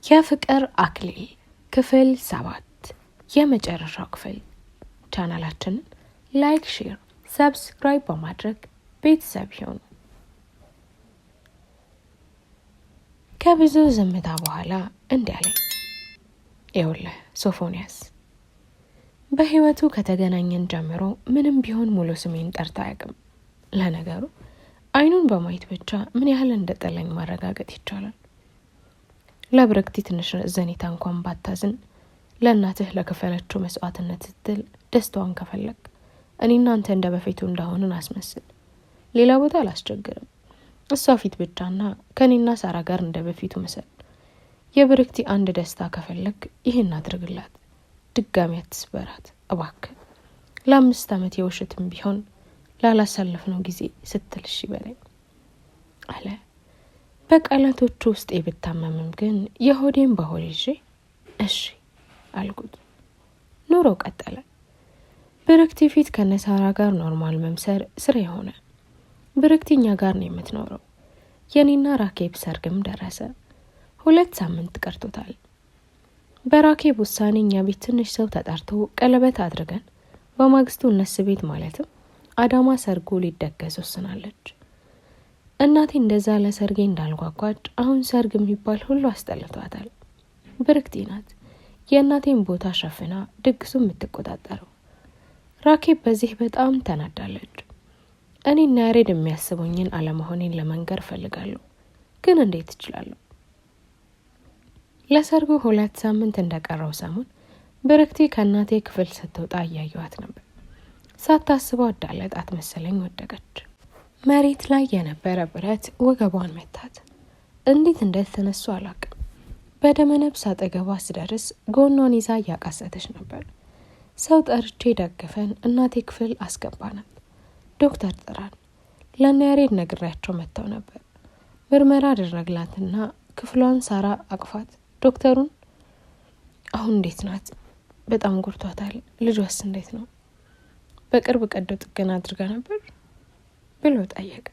የፍቅር አክሊል ክፍል 7 የመጨረሻው ክፍል። ቻናላችንን ላይክ፣ ሼር፣ ሰብስክራይብ በማድረግ ቤተሰብ ይሁኑ። ከብዙ ዝምታ በኋላ እንዲህ አለኝ። ይኸውልህ ሶፎንያስ፣ በህይወቱ ከተገናኘን ጀምሮ ምንም ቢሆን ሙሉ ስሜን ጠርታ አያውቅም። ለነገሩ አይኑን በማየት ብቻ ምን ያህል እንደጠላኝ ማረጋገጥ ይቻላል። ለብርክቲ ትንሽ ዘኔታ እንኳን ባታዝን ለእናትህ ለከፈለችው መስዋዕትነት ስትል ደስታዋን ከፈለግ እኔና አንተ እንደ በፊቱ እንዳሆንን አስመስል። ሌላ ቦታ አላስቸግርም። እሷ ፊት ብቻና ከኔና ሳራ ጋር እንደ በፊቱ መሰል። የብርክቲ አንድ ደስታ ከፈለግ ይህን አድርግላት። ድጋሚ አትስበራት እባክህ። ለ5 ዓመት የውሸትም ቢሆን ላላሳለፍነው ጊዜ ስትል እሺ በለኝ አለ። በቃላቶቹ ውስጥ ብታመምም ግን የሆዴን በሆድ ይዤ እሺ አልኩት። ኑሮ ቀጠለ። ብርክቲ ፊት ከነሳራ ጋር ኖርማል መምሰር ስራ የሆነ። ብርክቲ እኛ ጋር ነው የምትኖረው። የኔና ራኬብ ሰርግም ደረሰ። 2 ሳምንት ቀርቶታል። በራኬብ ውሳኔ እኛ ቤት ትንሽ ሰው ተጠርቶ ቀለበት አድርገን በማግስቱ እነሱ ቤት ማለትም አዳማ ሰርጉ ሊደገስ ወስናለች። እናቴ እንደዛ ለሰርጌ እንዳልጓጓች አሁን ሰርግ የሚባል ሁሉ አስጠልቷታል። ብርክቲ ናት የእናቴን ቦታ ሸፍና ድግሱ የምትቆጣጠረው። ራኬብ በዚህ በጣም ተናዳለች። እኔና ያሬድ የሚያስቡኝን አለመሆኔን ለመንገር ፈልጋለሁ፣ ግን እንዴት እችላለሁ? ለሰርጉ 2 ሳምንት እንደቀረው ሰሞን ብርክቲ ከእናቴ ክፍል ስትወጣ እያየኋት ነበር። ሳታስበው አዳለጣት መሰለኝ ወደቀች። መሬት ላይ የነበረ ብረት ወገቧን መታት። እንዴት እንደተነሱ አላውቅም። በደመነፍስ አጠገቧ ስደርስ ጎኗን ይዛ እያቃሰተች ነበር። ሰው ጠርቼ ደግፈን እናቴ ክፍል አስገባናት። ዶክተር ጥራን። ለእነ ያሬድ ነግሬያቸው መጥተው ነበር። ምርመራ አደረግላትና ክፍሏን ሳራ አቅፋት ዶክተሩን አሁን እንዴት ናት? በጣም ጎርቷታል። ልጇስ እንዴት ነው? በቅርብ ቀዶ ጥገና አድርጋ ነበር ብሎ ጠየቀ።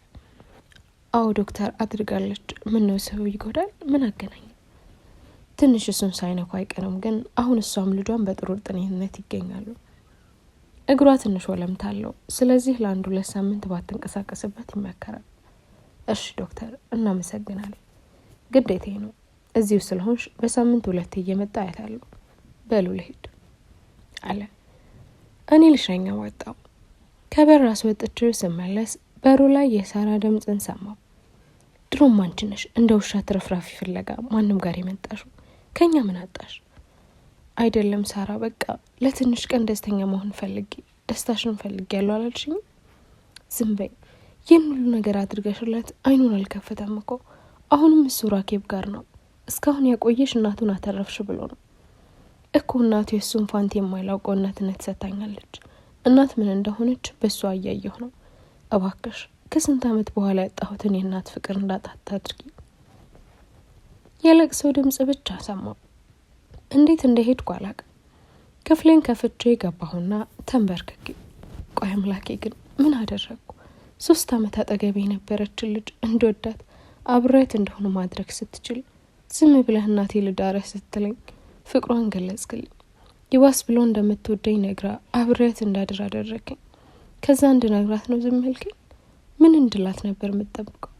አዎ ዶክተር አድርጋለች። ምን ነው ሰው ይጎዳል? ምን አገናኝ? ትንሽ እሱን ሳይነኩ አይቀርም፣ ግን አሁን እሷም ልጇን በጥሩ ጤንነት ይገኛሉ። እግሯ ትንሽ ወለምታ አለው። ስለዚህ ለ1-2 ሳምንት ባትንቀሳቀስበት ይመከራል። እሺ ዶክተር እናመሰግናለን። ግዴታዬ ነው። እዚሁ ስለሆንሽ በሳምንት 2 እየመጣ አያታለሁ። በሉ ልሂድ አለ። እኔ ልሸኘው ወጣው። ከበር አስወጥቼው ስመለስ በሩ ላይ የሳራ ድምጽን ሰማው። ድሮም አንቺ ነሽ እንደ ውሻ ትርፍራፊ ፍለጋ ማንም ጋር የመጣሽው። ከኛ ምን አጣሽ? አይደለም ሳራ፣ በቃ ለትንሽ ቀን ደስተኛ መሆን ፈልጊ፣ ደስታሽን ፈልጊ ያለው አላልሽኝ? ዝም በይ። ይህን ሁሉ ነገር አድርገሽለት አይኑን አልከፈተም እኮ። አሁንም እሱ ራኬብ ጋር ነው። እስካሁን ያቆየሽ እናቱን አተረፍሽ ብሎ ነው እኮ። እናቱ የእሱን ፋንት የማይላውቀው እናትነት ሰታኛለች። እናት ምን እንደሆነች በእሱ አያየሁ ነው። እባክሽ ከስንት ዓመት በኋላ ያጣሁትን የእናት ፍቅር እንዳጣት አድርጊ። የለቅሶ ድምጽ ብቻ ሰማሁ። እንዴት እንደሄድኩ አላውቅም። ክፍሌን ከፍቼ ገባሁና ተንበርክኬ፣ ቆይ አምላኬ ግን ምን አደረግኩ? 3 ዓመት አጠገቤ የነበረችን ልጅ እንድወዳት አብሬያት እንደሆነ ማድረግ ስትችል ዝም ብለህ እናቴ ልዳረህ ስትለኝ ፍቅሯን ገለጽክልኝ። ይባስ ብሎ እንደምትወደኝ ነግራ አብሬያት እንዳድር አደረገኝ። ከዛ እንድነግራት ነው ዝም ያልከኝ? ምን እንድላት ነበር የምትጠብቀው?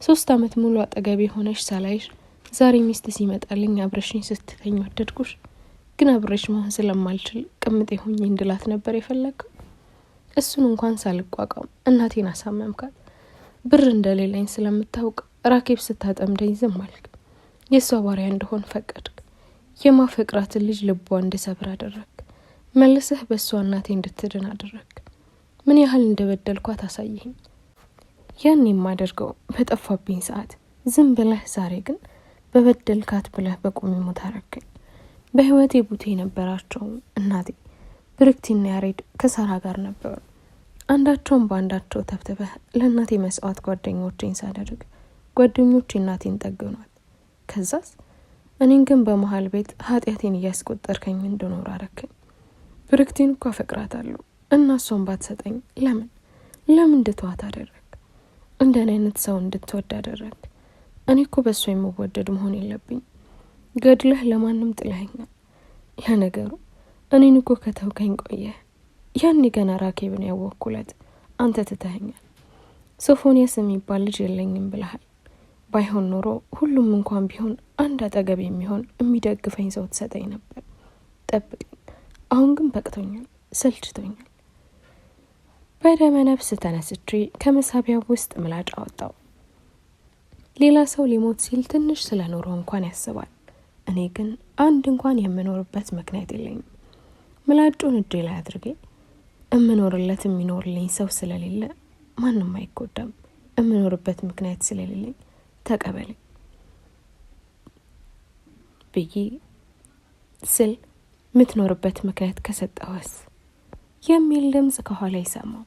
3 ዓመት ሙሉ አጠገቤ ሆነሽ ሳላይሽ ዛሬ ሚስት ሲመጣልኝ አብረሽኝ ስትተኝ ወደድኩሽ። ግን አብሬሽ መሆን ስለማልችል ቅምጤ ሆኜ እንድላት ነበር የፈለገው። እሱን እንኳን ሳልቋቋም እናቴን አሳመምካት። ብር እንደሌለኝ ስለምታውቅ ራኬብ ስታጠምደኝ ዝም አልክ። የእሷ ባሪያ እንደሆን ፈቀድክ። የማፈቅራትን ልጅ ልቧ እንድሰብር አደረግ። መልሰህ በእሷ እናቴ እንድትድን አደረግ። ምን ያህል እንደበደልኳት አሳየኝ። ያን የማደርገው በጠፋብኝ ሰዓት ዝም ብለህ፣ ዛሬ ግን በበደልካት ብለህ በቁም ሞት አረገኝ። በህይወቴ ቡቴ የነበራቸው እናቴ ብርክቲና ያሬድ ከሳራ ጋር ነበሩ። አንዳቸውን በአንዳቸው ተብትበህ ለእናቴ መስዋዕት ጓደኞቼን ሳደርግ ጓደኞቼ እናቴን ጠገኗት። ከዛስ እኔን ግን በመሃል ቤት ኃጢአቴን እያስቆጠርከኝ እንድኖር አረከኝ። ብርክቲን እኮ አፈቅራታለሁ እና እሷን ባትሰጠኝ ለምን እንድትዋት አደረግ? እንደኔ አይነት ሰው እንድትወድ አደረግ? እኔ እኮ በእሷ የምወደድ መሆን የለብኝ። ገድለህ ለማንም ጥለኸኛል። ለነገሩ እኔን እኮ ከተውከኝ ቆየ። ያኔ ገና ራኬብን ያወኩለት አንተ ትተኸኛል። ሶፎንያስ የሚባል ልጅ የለኝም ብለሃል። ባይሆን ኖሮ ሁሉም እንኳን ቢሆን አንድ አጠገብ የሚሆን የሚደግፈኝ ሰው ትሰጠኝ ነበር። ጠብቀኝ። አሁን ግን በቅቶኛል፣ ሰልችቶኛል። በደመ ነፍስ ተነስቼ ከመሳቢያው ውስጥ ምላጭ አወጣው። ሌላ ሰው ሊሞት ሲል ትንሽ ስለኖረው እንኳን ያስባል። እኔ ግን አንድ እንኳን የምኖርበት ምክንያት የለኝም። ምላጩን እጄ ላይ አድርጌ እምኖርለት የሚኖርልኝ ሰው ስለሌለ ማንም አይጎዳም፣ እምኖርበት ምክንያት ስለሌለኝ ተቀበለኝ ብዬ ስል የምትኖርበት ምክንያት ከሰጠዋስ የሚል ድምጽ ከኋላ ይሰማው።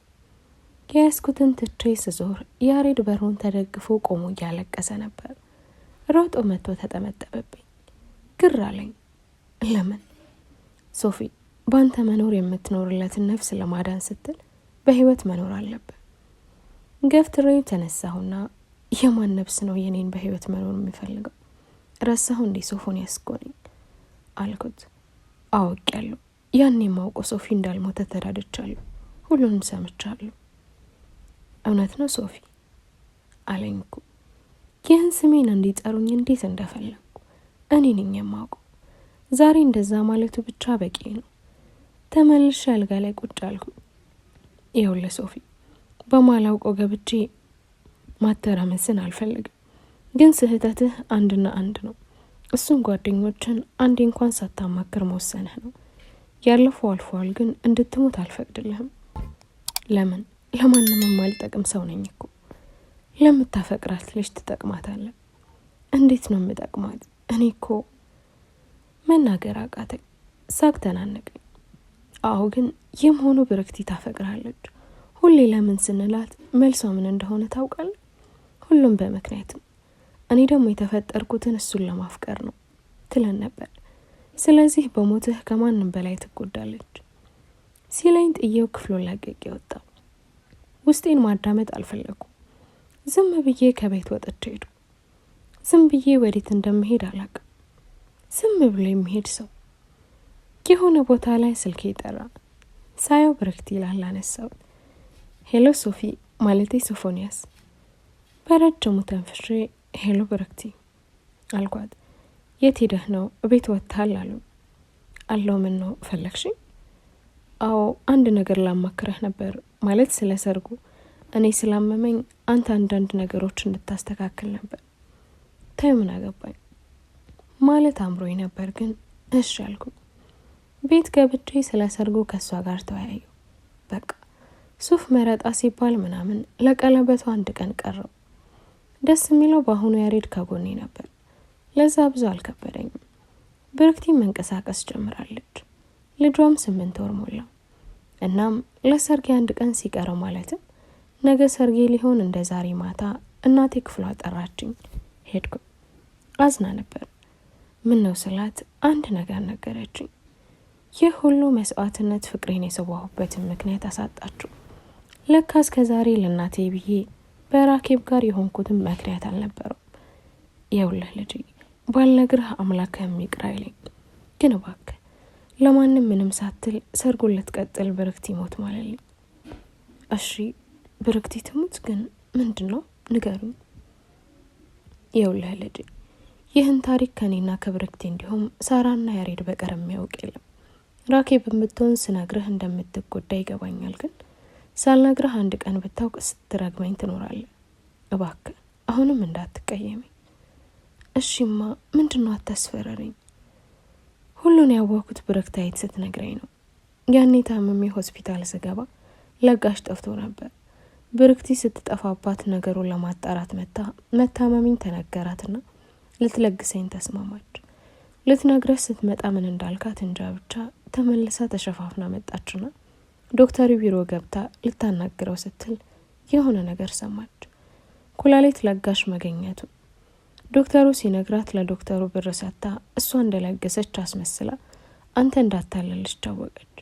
የያዝኩትን ትቼ ስዞር ያሬድ በሩን ተደግፎ ቆሞ እያለቀሰ ነበር። ሮጦ መጥቶ ተጠመጠበብኝ። ግር አለኝ። ለምን? ሶፊ፣ ባንተ መኖር የምትኖርለትን ነፍስ ለማዳን ስትል በህይወት መኖር አለብህ። ገፍትሬው ተነሳሁና የማን ነፍስ ነው የኔን በህይወት መኖር የሚፈልገው? ረሳሁ እንዴ ሶፎንያስ እኮ ነኝ አልኩት። አውቄያለሁ። ያኔ ማውቆ ሶፊ እንዳልሞተ ተዳድቻለሁ። ሁሉንም ሰምቻለሁ። እውነት ነው ሶፊ አለኝ እኮ። ይህን ስሜን እንዲጠሩኝ እንዴት እንደፈለግኩ እኔ ነኝ የማውቀው። ዛሬ እንደዛ ማለቱ ብቻ በቂ ነው። ተመልሼ አልጋ ላይ ቁጭ አልኩ። ይኸውልህ ሶፊ፣ በማላውቀው ገብቼ ማተራመስን አልፈልግም። ግን ስህተትህ አንድና አንድ ነው። እሱም ጓደኞችን አንዴ እንኳን ሳታማክር መወሰንህ ነው። ያለፈው አልፏል፣ ግን እንድትሞት አልፈቅድልህም። ለምን? ለማንም የማልጠቅም ሰው ነኝ እኮ። ለምታፈቅራት ልጅ ትጠቅማታለህ። እንዴት ነው የምጠቅማት? እኔ እኮ መናገር አቃተኝ። ሳቅ ተናነቀኝ። አዎ፣ ግን ይህም ሆኖ ብርክቲ ታፈቅራለች። ሁሌ ለምን ስንላት መልሷ ምን እንደሆነ ታውቃለህ? ሁሉም በምክንያትም። እኔ ደግሞ የተፈጠርኩትን እሱን ለማፍቀር ነው ትለን ነበር። ስለዚህ በሞትህ ከማንም በላይ ትጎዳለች ሲለኝ ጥዬው ክፍሉን ለቅቄ ወጣሁ። ውስጤን ማዳመጥ አልፈለኩም። ዝም ብዬ ከቤት ወጥቼ ሄዱ። ዝም ብዬ ወዴት እንደምሄድ አላውቅም። ዝም ብሎ የሚሄድ ሰው። የሆነ ቦታ ላይ ስልኬ ጠራ። ሳየው ብርክቲ ይላል። አነሳው። ሄሎ ሶፊ፣ ማለቴ ሶፎንያስ። በረጅሙ ተንፍሼ ሄሎ ብርክቲ አልኳት። የት ሄደህ ነው? ቤት ወጥተሃል አሉ። አለው። ምን ነው ፈለግሽኝ? አዎ፣ አንድ ነገር ላማክረህ ነበር። ማለት ስለ ሰርጉ። እኔ ስላመመኝ አንተ አንዳንድ ነገሮች እንድታስተካክል ነበር። ታይ ምን አገባኝ ማለት አምሮኝ ነበር፣ ግን እሺ አልኩ። ቤት ገብቼ ስለ ሰርጉ ከሷ ጋር ተወያዩ። በቃ ሱፍ መረጣ ሲባል ምናምን ለቀለበቱ አንድ ቀን ቀረው። ደስ የሚለው በአሁኑ ያሬድ ከጎኔ ነበር። ለዛ ብዙ አልከበደኝም። ብርክቲ መንቀሳቀስ ጀምራለች። ልጇም 8 ወር ሞላ። እናም ለሰርጌ አንድ ቀን ሲቀረው ማለትም ነገ ሰርጌ ሊሆን እንደ ዛሬ ማታ እናቴ ክፍሏ ጠራችኝ። ሄድኩ። አዝና ነበር። ምን ነው ስላት አንድ ነገር ነገረችኝ። ይህ ሁሉ መስዋዕትነት ፍቅሬን የሰዋሁበትን ምክንያት አሳጣችሁ። ለካ እስከ ዛሬ ለእናቴ ብዬ በራኬብ ጋር የሆንኩትን ምክንያት አልነበረም። ይኸውልህ ልጅ፣ ባልነግርህ አምላክህ የሚቅር አይለኝ። ግን እባክህ ለማንም ምንም ሳትል ሰርጉን ልትቀጥል ብርክቲ ሞት ማለልኝ። እሺ ብርክቲ ትሙት፣ ግን ምንድን ነው ንገሩኝ። ይኸውልህ ልጅ፣ ይህን ታሪክ ከኔና ከብርክቲ እንዲሁም ሳራና ያሬድ በቀር የሚያውቅ የለም። ራኬብ ብትሆን ስነግርህ እንደምትጎዳ ይገባኛል፣ ግን ሳልነግርህ አንድ ቀን ብታውቅ ስትረግመኝ ትኖራለህ። እባክህ አሁንም እንዳትቀየመኝ። እሺማ ምንድነው? አታስፈራረኝ። ሁሉን ያወቅኩት ብርክታይት ስትነግረኝ ነው። ያኔ ታመሜ ሆስፒታል ስገባ ለጋሽ ጠፍቶ ነበር። ብርክቲ ስትጠፋባት ነገሩን ለማጣራት መታመሚኝ ተነገራትና ልትለግሰኝ ተስማማች። ልትነግረሽ ስትመጣ ምን እንዳልካት እንጃ፣ ብቻ ተመልሳ ተሸፋፍና መጣችና ዶክተሩ ቢሮ ገብታ ልታናግረው ስትል የሆነ ነገር ሰማች። ኩላሊት ለጋሽ መገኘቱ። ዶክተሩ ሲነግራት ለዶክተሩ ብር ሰጥታ እሷ እንደለገሰች አስመስላ አንተ እንዳታለልሽ ታወቀች።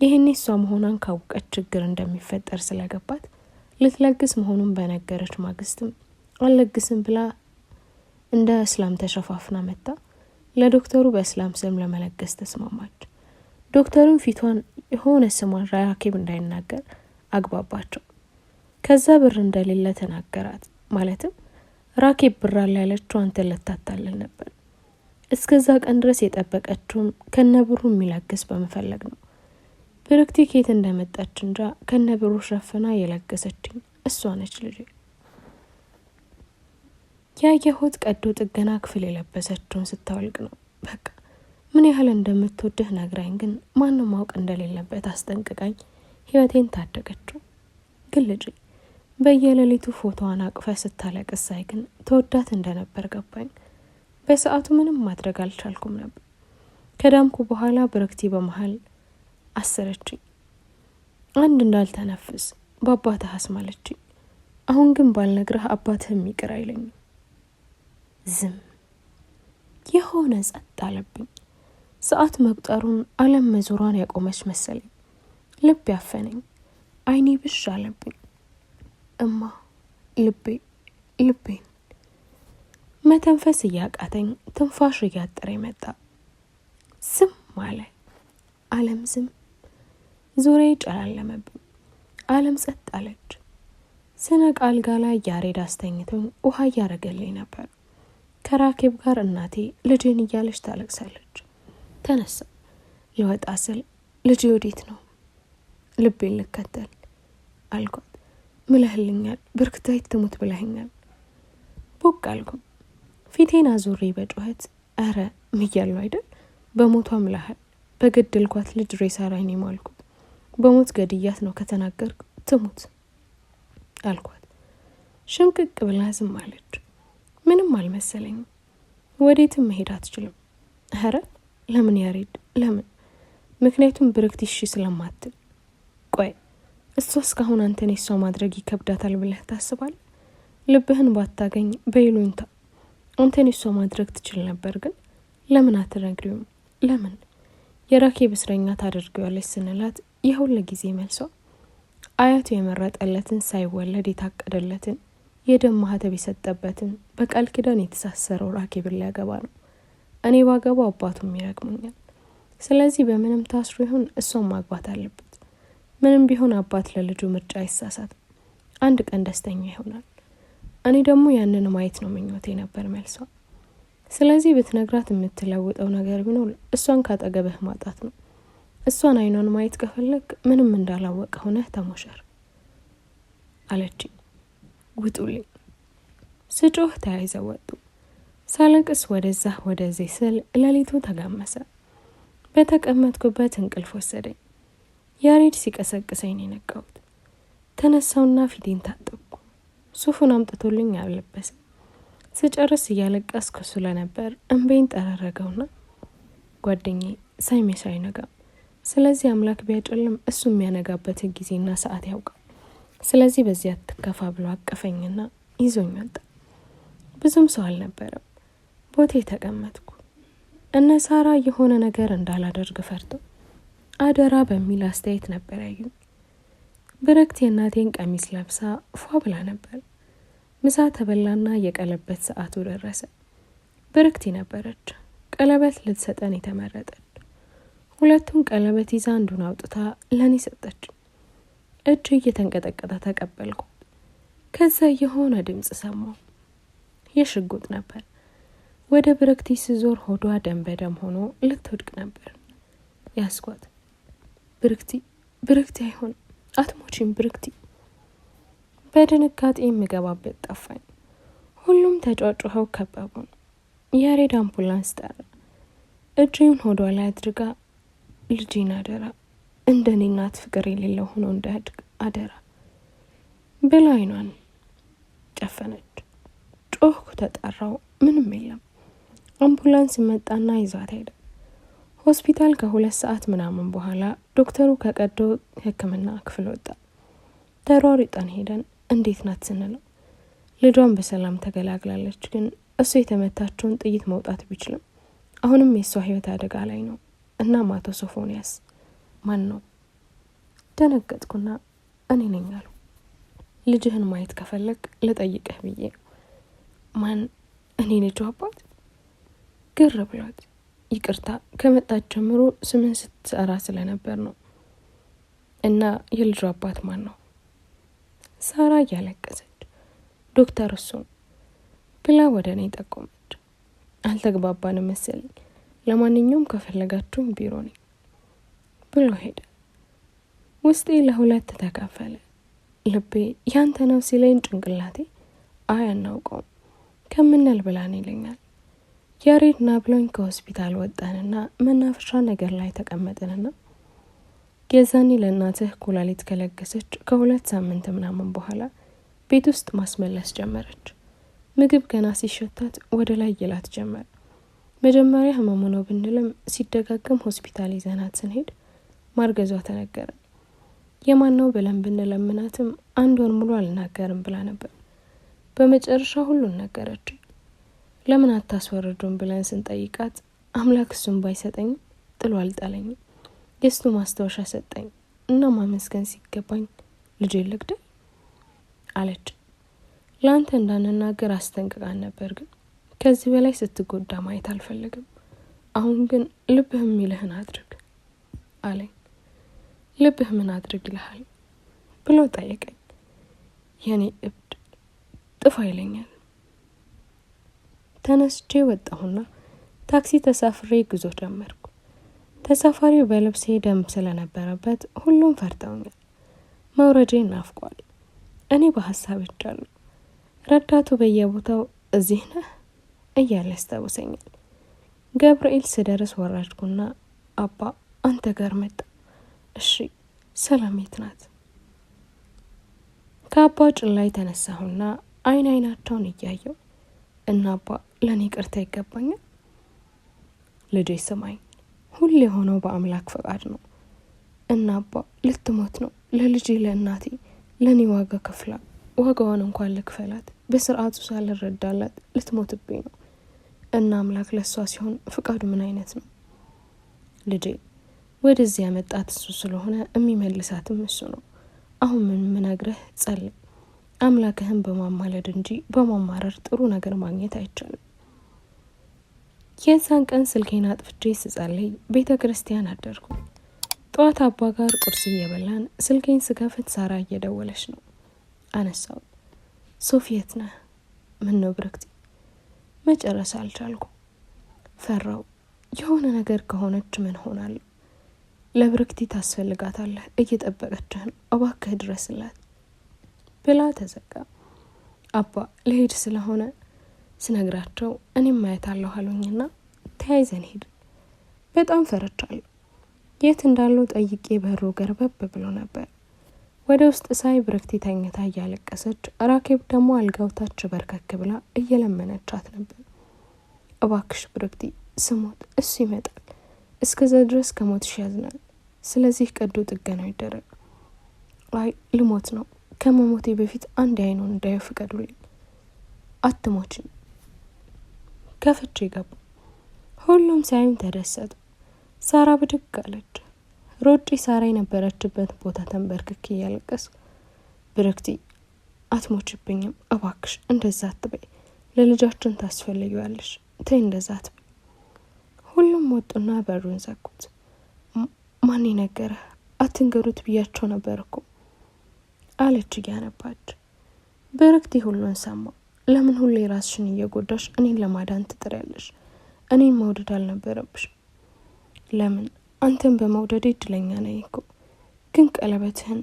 ይህኔ እሷ መሆኗን ካወቀች ችግር እንደሚፈጠር ስለገባት ልትለግስ መሆኑን በነገረች ማግስትም አልለግስም ብላ እንደ እስላም ተሸፋፍና መጣ። ለዶክተሩ በእስላም ስም ለመለገስ ተስማማች። ዶክተሩን ፊቷን የሆነ ስሟን ራኬብ እንዳይናገር አግባባቸው። ከዛ ብር እንደሌለ ተናገራት። ማለትም ራኬብ ብር አለ ያለችው አንተን ልታታልል ነበር። እስከዛ ቀን ድረስ የጠበቀችውም ከነብሩ የሚለግስ በመፈለግ ነው። ብርክቲ ከየት እንደመጣች እንጃ ከነብሩ ሸፍና የለገሰችኝ እሷ ነች ልጄ። ያየሁት ቀዶ ጥገና ክፍል የለበሰችውን ስታወልቅ ነው። በቃ ምን ያህል እንደምትወድህ ነግራኝ ግን ማንም ማወቅ እንደሌለበት አስጠንቅቃኝ ህይወቴን ታደገችው። ግን ልጄ በየሌሊቱ ፎቶዋን አቅፈ ስታለቅስ ሳይ ግን ተወዳት እንደነበር ገባኝ። በሰዓቱ ምንም ማድረግ አልቻልኩም ነበር። ከዳምኩ በኋላ ብርክቲ በመሃል አሰረችኝ። አንድ እንዳልተነፍስ በአባትህ አስማለችኝ። አሁን ግን ባልነግርህ አባትህም ይቅር አይለኝም። ዝም የሆነ ጸጥ አለብኝ። ሰዓት መቁጠሩን ዓለም መዞሯን ያቆመች መሰለኝ። ልብ ያፈነኝ፣ አይኔ ብሽ አለብኝ። እማ ልቤን መተንፈስ እያቃተኝ ትንፋሽ እያጠረ መጣ። ዝም አለ ዓለም ዝም። ዙሪያዬ ጨላለመብኝ። ዓለም ጸጥ አለች። ስነቃ አልጋ ላይ ያሬድ አስተኝቶኝ ውሃ እያረገልኝ ነበር። ከራኬብ ጋር እናቴ ልጄን እያለች ታለቅሳለች። ተነሳ። ልወጣ ስል ልጄ ወዴት ነው? ልቤን ልከተል አልኳት። ምለህልኛል፣ ብርክታይት ትሙት ብለህኛል። ቦቅ አልኩም። ፊቴን አዙሬ በጩኸት አረ ምያሉ አይደል? በሞቷ ምለሃል። በገደልኳት ልጅ ሬሳ ላይ ነው ማልኩት። በሞት ገድያት ነው ከተናገርኩ ትሙት አልኳት። ሽምቅቅ ብላ ዝም አለች። ምንም አልመሰለኝም። ወዴትም መሄድ አትችልም። አረ ለምን ያሬድ ለምን? ምክንያቱም ብርክቲ እሺ ስለማትል። ቆይ እሷ እስካሁን አንተን የሷ ማድረግ ይከብዳታል ብለህ ታስባለህ? ልብህን ባታገኝ በይሉኝታ አንተን የሷ ማድረግ ትችል ነበር። ግን ለምን አትነግሪውም? ለምን የራኬብ እስረኛ ታደርገዋለች ስንላት የሁሉ ጊዜ መልሷ አያቱ የመረጠለትን ሳይወለድ የታቀደለትን የደም ማህተብ የሰጠበትን በቃል ኪዳን የተሳሰረው ራኬብን ሊያገባ ነው። እኔ ባገባው አባቱም ይረግሙኛል። ስለዚህ በምንም ታስሮ ይሁን እሷን ማግባት አለበት። ምንም ቢሆን አባት ለልጁ ምርጫ አይሳሳትም። አንድ ቀን ደስተኛ ይሆናል። እኔ ደግሞ ያንን ማየት ነው ምኞቴ ነበር መልሷ። ስለዚህ ብትነግራት የምትለውጠው ነገር ቢኖር እሷን ካጠገብህ ማጣት ነው። እሷን አይኗን ማየት ከፈለግ ምንም እንዳላወቀ ሆነህ ተሞሸር አለችኝ። ውጡልኝ። ስጮህ ተያይዘው ወጡ። ሳለቅስ ወደዛ ወደዚህ ስል ሌሊቱ ተጋመሰ። በተቀመጥኩበት እንቅልፍ ወሰደኝ። ያሬድ ሲቀሰቅሰኝ ነው የነቃሁት። ተነሳውና ፊቴን ታጠብኩ። ሱፉን አምጥቶልኝ አለበሰ። ስጨርስ እያለቀስኩ ስለነበር እንቤን ጠረረገውና ጓደኛዬ ሳይመሽ አይነጋም። ስለዚህ አምላክ ቢያጨልም እሱ የሚያነጋበትን ጊዜና ሰዓት ያውቃል። ስለዚህ በዚያ አትከፋ ብሎ አቀፈኝና ይዞኝ ወጣ። ብዙም ሰው አልነበረም። ቦቴ ተቀመጥኩ። እነ ሳራ የሆነ ነገር እንዳላደርግ ፈርቶ አደራ በሚል አስተያየት ነበር ያዩኝ። ብርክቲ የእናቴን ቀሚስ ለብሳ ፏ ብላ ነበር። ምሳ ተበላና የቀለበት ሰዓቱ ደረሰ። ብርክቲ ነበረች ቀለበት ልትሰጠን የተመረጠች። ሁለቱን ቀለበት ይዛ አንዱን አውጥታ ለኔ ሰጠች። እጅ እየተንቀጠቀጠ ተቀበልኩ። ከዛ የሆነ ድምጽ ሰማሁ። የሽጉጥ ነበር። ወደ ብርክቲ ስዞር ሆዷ ደም በደም ሆኖ ልትወድቅ ነበር። ያስኳት። ብርክቲ አይሆን አትሞቺም ብርክቲ። በድንጋጤ የምገባበት ጠፋኝ። ሁሉም ተጫጭኸው ከበቡን። ያሬድ አምቡላንስ ጠራ። እጄን ሆዷ ላይ አድርጋ ልጄን አደራ እንደኔ እናት ፍቅር የሌለው ሆኖ እንዳያድግ አደራ ብላ አይኗን ጨፈነች። ጮህኩ፣ ተጠራው፣ ምንም የለም። አምቡላንስ መጣና ይዟት ሄደ። ሆስፒታል ከ2 ሰዓት ምናምን በኋላ ዶክተሩ ከቀዶ ሕክምና ክፍል ወጣ። ተሯሩጠን ሄደን እንዴት ናት ስንለው ልጇን በሰላም ተገላግላለች፣ ግን እሱ የተመታቸውን ጥይት መውጣት ቢችልም አሁንም የሷ ህይወት አደጋ ላይ ነው እና አቶ ሶፎንያስ ማን ነው? ደነገጥኩና እኔ ነኝ አሉ። ልጅህን ማየት ከፈለግ ልጠይቅህ ብዬ። ማን? እኔ ልጁ አባት? ግር ብሏት ይቅርታ ከመጣች ጀምሮ ስምን ስትሰራ ስለነበር ነው። እና የልጁ አባት ማን ነው? ሳራ እያለቀሰች ዶክተር እሱ ብላ ወደ እኔ ጠቆመች። አልተግባባንም መሰለኝ። ለማንኛውም ከፈለጋችሁኝ ቢሮ ነኝ ብሎ ሄደ። ውስጤ ለሁለት ተከፈለ። ልቤ ያንተ ነው ሲለኝ ጭንቅላቴ አይ አናውቀውም ከምንል ብላን ይለኛል። ያሬድ ና ብሎኝ ከሆስፒታል ወጣንና መናፈሻ ነገር ላይ ተቀመጥንና የዛኔ ለእናትህ ኩላሊት ከለገሰች ከ2 ሳምንት ምናምን በኋላ ቤት ውስጥ ማስመለስ ጀመረች። ምግብ ገና ሲሸታት ወደ ላይ ይላት ጀመር። መጀመሪያ ህመሙ ነው ብንልም ሲደጋገም ሆስፒታል ይዘናት ስንሄድ ማርገዟ ተነገረ። የማን ነው ብለን ብንለምናትም 1 ወር ሙሉ አልናገርም ብላ ነበር። በመጨረሻ ሁሉን ነገረች። ለምን አታስወርዱን ብለን ስንጠይቃት አምላክ እሱን ባይሰጠኝ ጥሎ አልጣለኝም፣ የእሱ ማስታወሻ ሰጠኝ እና ማመስገን ሲገባኝ ልጄ ልግደል አለች። ለአንተ እንዳንናገር አስጠንቅቃን ነበር፣ ግን ከዚህ በላይ ስትጎዳ ማየት አልፈልግም። አሁን ግን ልብህ የሚልህን አድርግ አለኝ። ልብህ ምን አድርግ ይልሃል ብሎ ጠየቀኝ። የኔ እብድ ጥፋ ይለኛል። ተነስቼ ወጣሁና ታክሲ ተሳፍሬ ጉዞ ጀመርኩ። ተሳፋሪው በልብሴ ደም ስለነበረበት ሁሉም ፈርተውኛል። መውረጄን ናፍቋል። እኔ በሀሳብ እጃለሁ። ረዳቱ በየቦታው እዚህ ነህ እያለ ያስታውሰኛል። ገብርኤል ስደርስ ወረድኩና አባ አንተ ጋር መጣ። እሺ ሰላም የት ናት? ከአባ ጭን ላይ ተነሳሁና አይናቸውን እያየው እና አባ ለኔ ቅርታ ይገባኛል። ልጄ ስማኝ፣ ሁሌ የሆነው በአምላክ ፈቃድ ነው። እና አባ ልትሞት ነው። ለልጄ ለእናቴ ለኔ ዋጋ ከፍላ ዋጋዋን እንኳን ልክፈላት በስርዓቱ ሳልረዳላት ልትሞትብኝ ነው። እና አምላክ ለሷ ሲሆን ፍቃዱ ምን አይነት ነው? ልጄ ወደዚህ ያመጣት እሱ ስለሆነ የሚመልሳትም እሱ ነው። አሁን ምን ምነግርህ ጸልይ። አምላክህን በማማለድ እንጂ በማማረር ጥሩ ነገር ማግኘት አይቻልም። የዛን ቀን ስልኬን አጥፍቼ ስጸልይ ቤተ ክርስቲያን አደርኩ። ጠዋት አባ ጋር ቁርስ እየበላን ስልኬን ስከፍት ሳራ እየደወለች ነው። አነሳው። ሶፊየት ነህ? ምን ነው ብርክቲ? መጨረስ አልቻልኩ። ፈራው። የሆነ ነገር ከሆነች ምን ሆናለሁ? ለብርክቲ ታስፈልጋታለህ፣ እየጠበቀችህ ነው፣ እባክህ ድረስላት ብላ ተዘጋ። አባ ለሄድ ስለሆነ ስነግራቸው እኔም ማየት አለሁ አሉኝና ተያይዘን ሄድ። በጣም ፈርቻለሁ። የት እንዳለው ጠይቄ በሩ ገርበብ ብሎ ነበር። ወደ ውስጥ ሳይ ብርክቲ ተኝታ እያለቀሰች፣ ራኬብ ደግሞ አልጋው ታች በርከክ ብላ እየለመነቻት ነበር። እባክሽ ብርክቲ ስሞት እሱ ይመጣል፣ እስከዛ ድረስ ከሞትሽ ያዝናል። ስለዚህ ቀዶ ጥገናው ይደረግ። አይ ልሞት ነው፣ ከመሞቴ በፊት አንድ አይኑን እንዳየው ፍቀዱልኝ። አትሞችም። ከፍቼ ገቡ። ሁሉም ሲያዩኝ ተደሰቱ። ሳራ ብድግ አለች። ሮጬ ሳራ የነበረችበት ቦታ ተንበርክኬ እያለቀስኩ ብርክቲ አትሞችብኝም፣ እባክሽ እንደዛ አትበይ፣ ለልጃችን ታስፈልጊዋለሽ፣ ተይ እንደዛ አትበይ። ሁሉም ወጡና በሩን ዘጉት። ማን ነገረ? አትንገሩት ብያቸው ነበር እኮ አለች እያነባች። ብርክቲ ሁሉን ሰማው። ለምን ሁሌ ራስሽን እየጎዳሽ እኔን ለማዳን ትጥሪያለሽ? እኔን መውደድ አልነበረብሽ? ለምን? አንተን በመውደድ እድለኛ ነኝ እኮ። ግን ቀለበትህን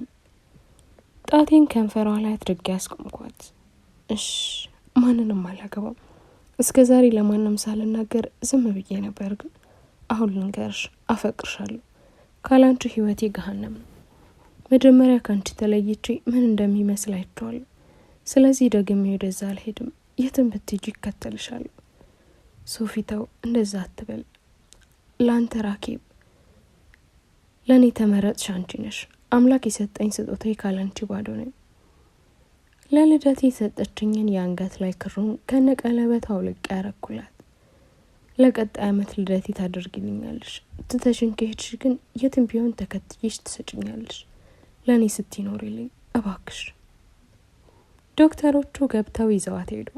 ጣቴን ከንፈሯ ላይ አድርጌ ያስቆምኳት። እሽ ማንንም አላገባም። እስከ ዛሬ ለማንም ሳልናገር ዝም ብዬ ነበር፣ ግን አሁን ልንገርሽ፣ አፈቅርሻለሁ። ካላንቺ ህይወቴ ገሃነም ነው። መጀመሪያ ካንቺ ተለይቼ ምን እንደሚመስል አይቼዋለሁ። ስለዚህ ደግሜ ወደዛ አልሄድም። የትም ብትሄጂ እከተልሻለሁ። ሶፊታው እንደዛ አትበል። ለአንተ ራኬብ፣ ለእኔ ተመረጥሽ አንቺ ነሽ። አምላክ የሰጠኝ ስጦታዬ ካላንቺ ባዶ ነኝ። ለልደቴ የሰጠችኝን የአንገት ላይ ክሩን ከነቀለበት አውልቄ ያረኩላት። ለቀጣይ ዓመት ልደቴ ታደርጊልኛለሽ። ትተሽን ከሄድሽ ግን የትም ቢሆን ተከትዬሽ ትሰጭኛለሽ። ለእኔ ስትኖሪልኝ እባክሽ። ዶክተሮቹ ገብተው ይዘዋት ሄዱ።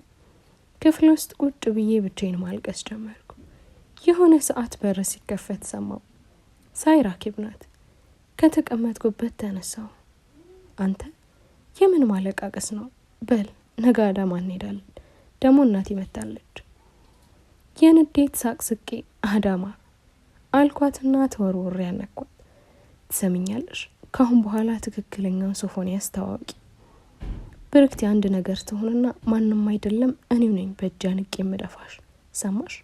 ክፍል ውስጥ ቁጭ ብዬ ብቻዬን ማልቀስ ጀመርኩ። የሆነ ሰዓት በር ሲከፈት ሰማው። ሳይ ራኬብ ናት። ከተቀመጥኩበት ተነሳው። አንተ የምን ማለቃቀስ ነው? በል ነገ አዳማ እንሄዳለን። ደግሞ እናቴ መታለች። የንዴት ሳቅ ስቄ አዳማ አልኳትና ተወርውሬ ያነኳት። ትሰሚኛለሽ? ካሁን በኋላ ትክክለኛውን ሶፎንያስ ታዋቂ። ብርክቲ አንድ ነገር ትሆንና ማንም አይደለም እኔው ነኝ በእጅ አንቄ የምደፋሽ። ሰማሽ?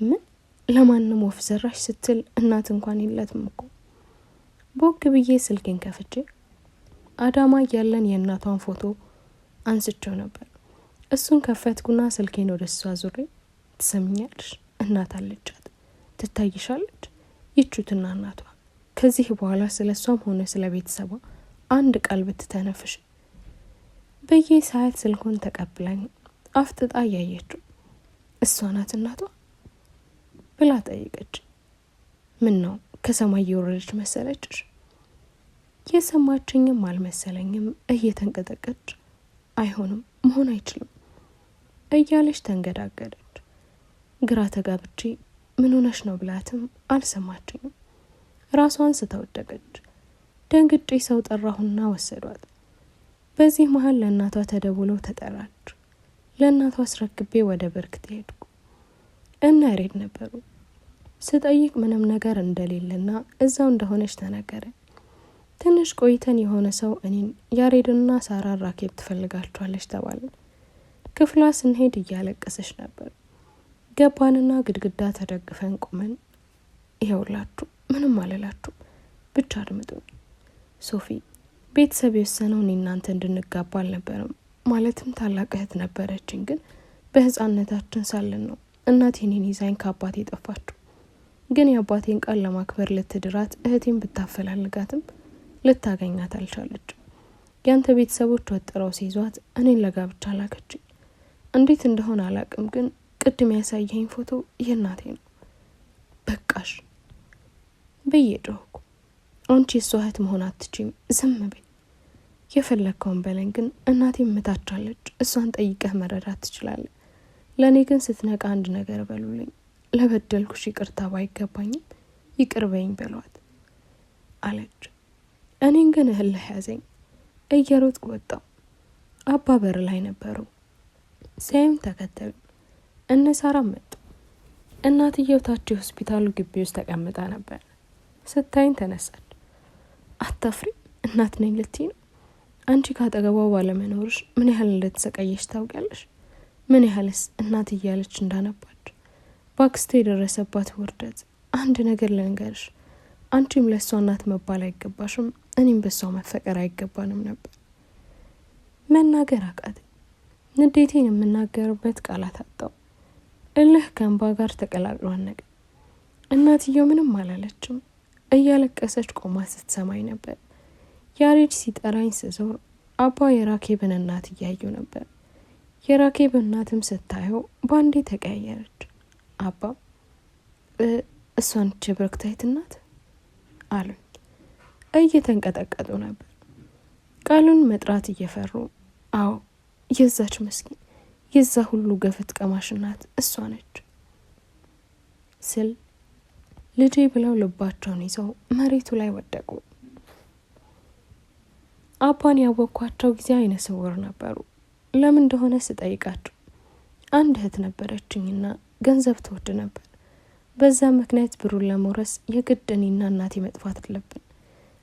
ምን? ለማንም ወፍ ዘራሽ ስትል እናት እንኳን የለትም እኮ። ቦግ ብዬ ስልኬን ከፍቼ አዳማ እያለን የእናቷን ፎቶ አንስቼው ነበር። እሱን ከፈትኩና ስልኬን ወደ እሷ ዙሬ ትሰሚኛለሽ? እናት አለቻት፣ ትታይሻለች። ይቹትና እናቷ ከዚህ በኋላ ስለ እሷም ሆነ ስለ ቤተሰቧ አንድ ቃል ብትተነፍሽ በየ ሰዓት ስልኩን ተቀብላኝ አፍጥጣ እያየችው እሷ ናት እናቷ ብላ ጠይቀች። ምን ነው ከሰማይ የወረደች መሰለችሽ? የሰማችኝም አልመሰለኝም። እየተንቀጠቀች አይሆንም፣ መሆን አይችልም እያለች ተንገዳገደች። ግራ ተጋብቼ ምን ሆነሽ ነው ብላትም አልሰማችኝም። ራሷን ስተወደቀች። ደንግጬ ሰው ጠራሁና ወሰዷት። በዚህ መሀል ለእናቷ ተደውሎ ተጠራች። ለእናቷ አስረክቤ ወደ ብርክት ሄድኩ። እና ያሬድ ነበሩ። ስጠይቅ ምንም ነገር እንደሌለና እዛው እንደሆነች ተነገረ። ትንሽ ቆይተን የሆነ ሰው እኔን ያሬድና ሳራ ራኬብ ትፈልጋቸዋለች ተባልን። ክፍሏ ስንሄድ እያለቀሰች ነበር። ገባንና ግድግዳ ተደግፈን ቆመን ይኸውላችሁ ምንም አልላችሁ ብቻ አድምጡኝ። ሶፊ ቤተሰብ የወሰነው እኔ እናንተ እንድንጋባ አልነበረም። ማለትም ታላቅ እህት ነበረችኝ፣ ግን በህፃንነታችን ሳለን ነው እናቴ እኔን ይዛኝ ከአባቴ ጠፋችሁ። ግን የአባቴን ቃል ለማክበር ልትድራት እህቴን ብታፈላልጋትም ልታገኛት አልቻለችም። ያንተ ቤተሰቦች ወጥረው ሲይዟት እኔን ለጋብቻ ላከችኝ። እንዴት እንደሆነ አላቅም፣ ግን ቅድም ያሳየኝ ፎቶ የእናቴ ነው። በቃሽ ብዬ ጮህኩ። አንቺ የሷ እህት መሆን አትችይም፣ ዝም በይ። የፈለግከውን በለኝ፣ ግን እናቴ ምታቻለች። እሷን ጠይቀህ መረዳት ትችላለህ። ለእኔ ግን ስትነቃ አንድ ነገር በሉልኝ። ለበደልኩሽ ይቅርታ ባይገባኝም ይቅር በይኝ በሏት አለች። እኔን ግን እልህ ያዘኝ። እየሮጥኩ ወጣሁ። አባ በር ላይ ነበሩ። ሲያዩም ተከተሉ። እነ ሳራም መጡ። እናትየው ታች ሆስፒታሉ ግቢ ውስጥ ተቀምጣ ነበር። ስታይን ተነሳች። አታፍሪ? እናት ነኝ ልትይ ነው? አንቺ ካጠገቧ ባለመኖርሽ ምን ያህል እንደተሰቃየሽ ታውቂያለሽ? ምን ያህልስ እናት እያለች እንዳነባች ባክስቶ የደረሰባት ውርደት። አንድ ነገር ልንገርሽ፣ አንቺም ለእሷ እናት መባል አይገባሽም፣ እኔም በሷ መፈቀር አይገባንም ነበር። መናገር አቃተኝ። ንዴቴን የምናገርበት ቃላት አጣው። እልህ ከእንባ ጋር ተቀላቅሎ አነቀ። እናትየው ምንም አላለችም። እያለቀሰች ቆማ ስትሰማኝ ነበር። ያሬድ ሲጠራኝ ስዞር አባ የራኬብን እናት እያዩ ነበር። የራኬብ እናትም ስታየው ባንዴ ተቀያየረች። አባ እሷን ብርክታይት እናት አሉኝ። እየተንቀጠቀጡ ነበር። ቃሉን መጥራት እየፈሩ አዎ የዛች መስኪን የዛ ሁሉ ገፈት ቀማሽ እናት እሷ ነች ስል ልጄ ብለው ልባቸውን ይዘው መሬቱ ላይ ወደቁ። አባን ያወኳቸው ጊዜ አይነ ስውር ነበሩ። ለምን እንደሆነ ስጠይቃቸው አንድ እህት ነበረችኝና ገንዘብ ትወድ ነበር። በዛ ምክንያት ብሩን ለመውረስ የግድ እኔና እናቴ መጥፋት አለብን።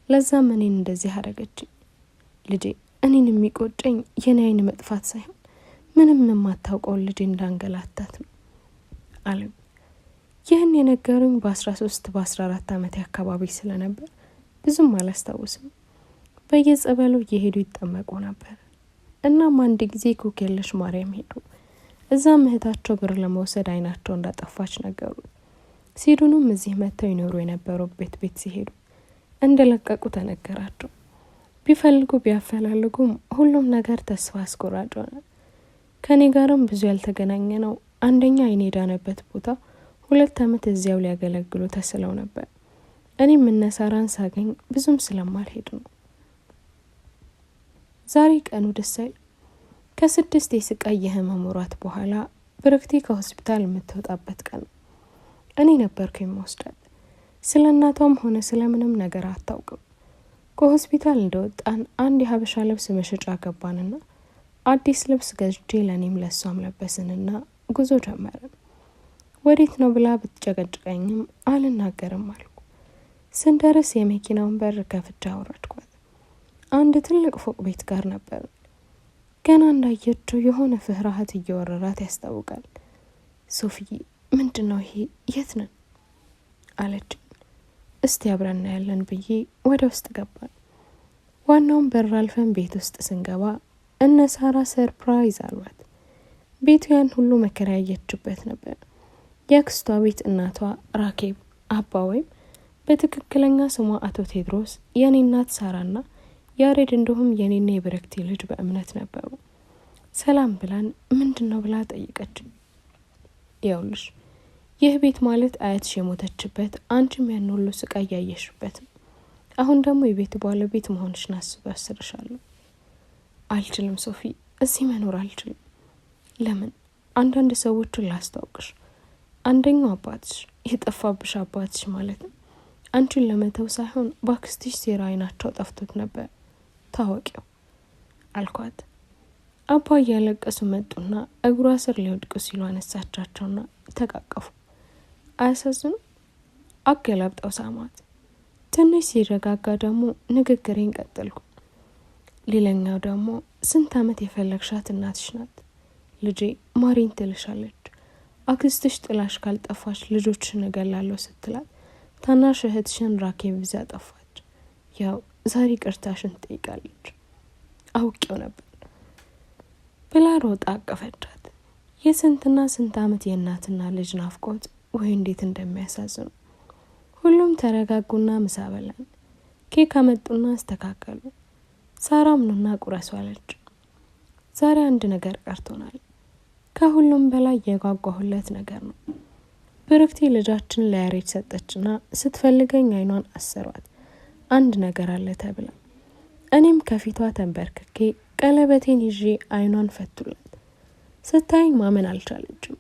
ለዛም እኔን እንደዚህ አደረገችኝ። ልጄ እኔን የሚቆጨኝ የኔ አይን መጥፋት ሳይሆን ምንም የማታውቀው ልጄ እንዳንገላታት ነው አለ። ይህን የነገሩኝ በ13 በ14 ዓመት አካባቢ ስለነበር ብዙም አላስታውስም። በየጸበሉ እየሄዱ ይጠመቁ ነበር። እናም አንድ ጊዜ ኮኬለሽ ማርያም ሄዱ። እዛም እህታቸው ብር ለመውሰድ አይናቸው እንዳጠፋች ነገሩ። ሲዱንም እዚህ መጥተው ይኖሩ የነበሩበት ቤት ሲሄዱ እንደለቀቁ ተነገራቸው። ቢፈልጉ ቢያፈላልጉም ሁሉም ነገር ተስፋ አስቆራጭ ሆነ። ከኔ ጋርም ብዙ ያልተገናኘ ነው። አንደኛ አይኔ ዳነበት ቦታ 2 ዓመት እዚያው ሊያገለግሉ ተስለው ነበር። እኔም እነሳራን ሳገኝ ብዙም ስለማልሄድ ነው። ዛሬ ቀኑ ደስ አይል። ከ6 የስቃይ የህመም ወራት በኋላ ብርክቲ ከሆስፒታል የምትወጣበት ቀን። እኔ ነበርኩ የምወስዳት። ስለ እናቷም ሆነ ስለምንም ነገር አታውቅም። ከሆስፒታል እንደወጣን አንድ የሀበሻ ልብስ መሸጫ ገባንና አዲስ ልብስ ገዝቼ ለእኔም ለሷም ለበስንና ጉዞ ጀመርን። ወዴት ነው ብላ ብትጨቀጭቀኝም አልናገርም አልኩ። ስንደርስ የመኪናውን በር ከፍቼ አወረድኳት። አንድ ትልቅ ፎቅ ቤት ጋር ነበር። ገና እንዳየችው የሆነ ፍርሃት እየወረራት ያስታውቃል። ሶፊዬ ምንድን ነው ይሄ? የት ነን አለች። እስቲ አብረን እናያለን ብዬ ወደ ውስጥ ገባን። ዋናውን በር አልፈን ቤት ውስጥ ስንገባ እነ ሳራ ሰርፕራይዝ አሏት። ቤቱ ያን ሁሉ መከራ ያየችበት ነበር። የአክስቷ ቤት እናቷ ራኬብ፣ አባ ወይም በትክክለኛ ስሟ አቶ ቴድሮስ፣ የኔ እናት ሳራና ያሬድ እንዲሁም የኔና የብረክቲ ልጅ በእምነት ነበሩ። ሰላም ብላን ምንድን ነው ብላ ጠይቀች። ይኸውልሽ ይህ ቤት ማለት አያትሽ የሞተችበት፣ አንቺም ያን ሁሉ ስቃይ ያየሽበት ነው። አሁን ደግሞ የቤቱ ባለቤት መሆንሽን አስብሻለሁ። አልችልም ሶፊ፣ እዚህ መኖር አልችልም። ለምን? አንዳንድ ሰዎችን ላስታውቅሽ። አንደኛው አባትሽ፣ የጠፋብሽ አባትሽ ማለት ነው። አንቺን ለመተው ሳይሆን ባክስትሽ ሴራ አይናቸው ጠፍቶት ነበር፣ ታወቂው አልኳት። አባ እያለቀሱ መጡና እግሯ ስር ሊወድቁ ሲሉ አነሳቻቸውና ተቃቀፉ። አያሳዝኑ? አገላብጠው ሳማት። ትንሽ ሲረጋጋ ደግሞ ንግግሬን ቀጠልኩ። ሌላኛው ደግሞ ስንት ዓመት የፈለግሻት እናትሽ ናት። ልጄ ማሪን ትልሻለች። አክስትሽ ጥላሽ ካልጠፋች ልጆችሽን እገላለሁ ስትላት ታናሽ እህትሽን ራኬብ ይዛ ጠፋች። ያው ዛሬ ቅርታሽን ትጠይቃለች። አውቄው ነበር ብላ ሮጣ አቀፈቻት። የስንትና ስንት ዓመት የእናትና ልጅ ናፍቆት ወይ እንዴት እንደሚያሳዝኑ። ሁሉም ተረጋጉና ምሳ በላን። ኬክ አመጡና አስተካከሉ። ሳራም ኑና ቁረሱ አለች። ዛሬ አንድ ነገር ቀርቶናል። ከሁሉም በላይ የጓጓሁለት ነገር ነው። ብርክቲ ልጃችን ለያሬድ ሰጠችና ስትፈልገኝ አይኗን አሰሯት። አንድ ነገር አለ ተብላ እኔም ከፊቷ ተንበርክኬ ቀለበቴን ይዤ አይኗን ፈቱላት። ስታይኝ ማመን አልቻለችም።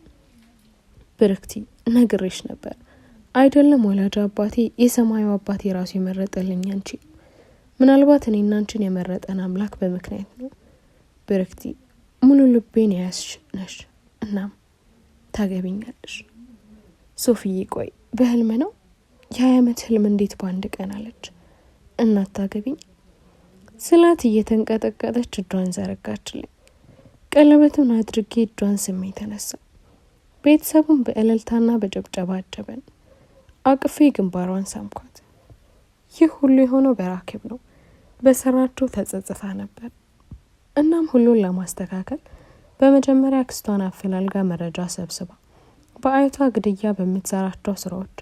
ብርክቲ ነግሬሽ ነበር አይደለም ወላጅ አባቴ፣ የሰማዩ አባቴ ራሱ የመረጠልኝ አንቺ። ምናልባት እኔና አንቺን የመረጠን አምላክ በምክንያት ነው። ብርክቲ ሙሉ ልቤን ያስሽ ነሽ፣ እናም ታገቢኛለሽ። ሶፊዬ ቆይ በህልም ነው? የ20 ዓመት ህልም እንዴት በአንድ ቀን አለች። እናት ታገቢኝ ስላት እየተንቀጠቀጠች እጇን ዘረጋችልኝ። ቀለበቱን አድርጌ እጇን ስሜ ተነሳ። ቤተሰቡን በእልልታና በጭብጨባ አጀበን። አቅፌ ግንባሯን ሳምኳት። ይህ ሁሉ የሆነው በራኬብ ነው። በሰራቸው ተጸጽታ ነበር። እናም ሁሉን ለማስተካከል በመጀመሪያ አክስቷን አፈላልጋ መረጃ ሰብስባ በአያቷ ግድያ በምትሰራቸው ስራዎች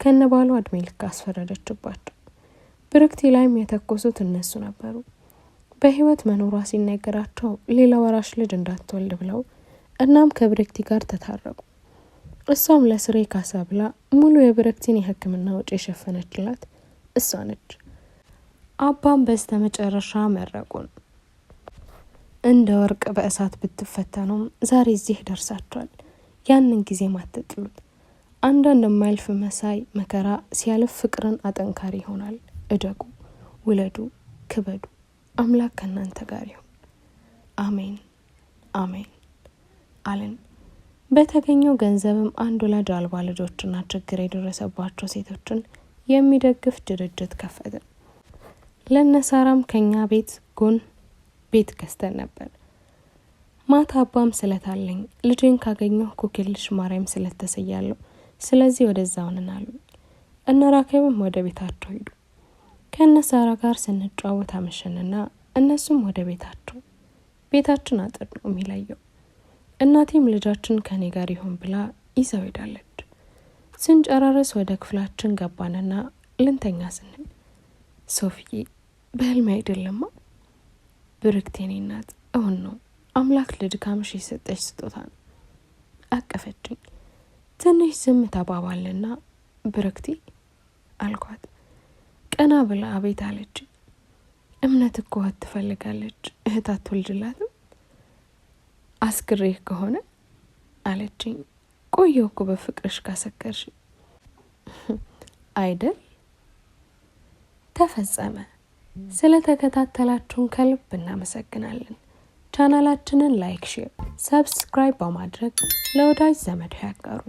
ከነባሏ እድሜ ልክ አስፈረደችባቸው። ብርክቲ ላይም የተኮሱት እነሱ ነበሩ። በህይወት መኖሯ ሲነገራቸው ሌላ ወራሽ ልጅ እንዳትወልድ ብለው እናም ከብርክቲ ጋር ተታረቁ። እሷም ለስሬ ካሳ ብላ ሙሉ የብርክቲን የሕክምና ወጪ የሸፈነችላት እሷ ነች። አባም በስተመጨረሻ መረቁን። እንደ ወርቅ በእሳት ብትፈተኑም ዛሬ እዚህ ደርሳችኋል። ያንን ጊዜ ማትጥሉት። አንዳንድ የማያልፍ መሳይ መከራ ሲያልፍ ፍቅርን አጠንካሪ ይሆናል። እደጉ፣ ውለዱ፣ ክበዱ። አምላክ ከእናንተ ጋር ይሁን። አሜን አሜን አለን። በተገኘው ገንዘብም አንድ ወላጅ አልባ ልጆችና ችግር የደረሰባቸው ሴቶችን የሚደግፍ ድርጅት ከፈትን። ለነሳራም ከኛ ቤት ጎን ቤት ገዝተን ነበር። ማታ አባም ስለታለኝ ልጄን ካገኘሁ ኩክልሽ ማርያም ስለተሰያለሁ፣ ስለዚህ ወደዛው ነን አሉኝ። እነ ራኬብም ወደ ቤታቸው ሄዱ። ከነሳራ ጋር ስንጫወት አመሸንና እነሱም ወደ ቤታቸው። ቤታችን አጥር ነው የሚለየው። እናቴም ልጃችን ከኔ ጋር ይሆን ብላ ይዘው ሄዳለች። ስንጨራረስ ወደ ክፍላችን ገባንና ልንተኛ ስንል ሶፊዬ በህልሜ አይደለማ? ብርክቲ የኔ እናት እውን ነው። አምላክ ለድካምሽ የሰጠሽ ስጦታ ነው። አቀፈችኝ። ትንሽ ዝም ተባባልና ብርክቲ አልኳት። ቀና ብላ አቤት አለች። እምነት እኮ ትፈልጋለች፣ እህት አትወልድላትም? አስክሬህ ከሆነ አለችኝ። ቆየው እኮ በፍቅርሽ ካሰከርሽ አይደል? ተፈጸመ። ስለተከታተላችሁን ከልብ እናመሰግናለን። ቻናላችንን ላይክ፣ ሼር፣ ሰብስክራይብ በማድረግ ለወዳጅ ዘመድ ያጋሩ።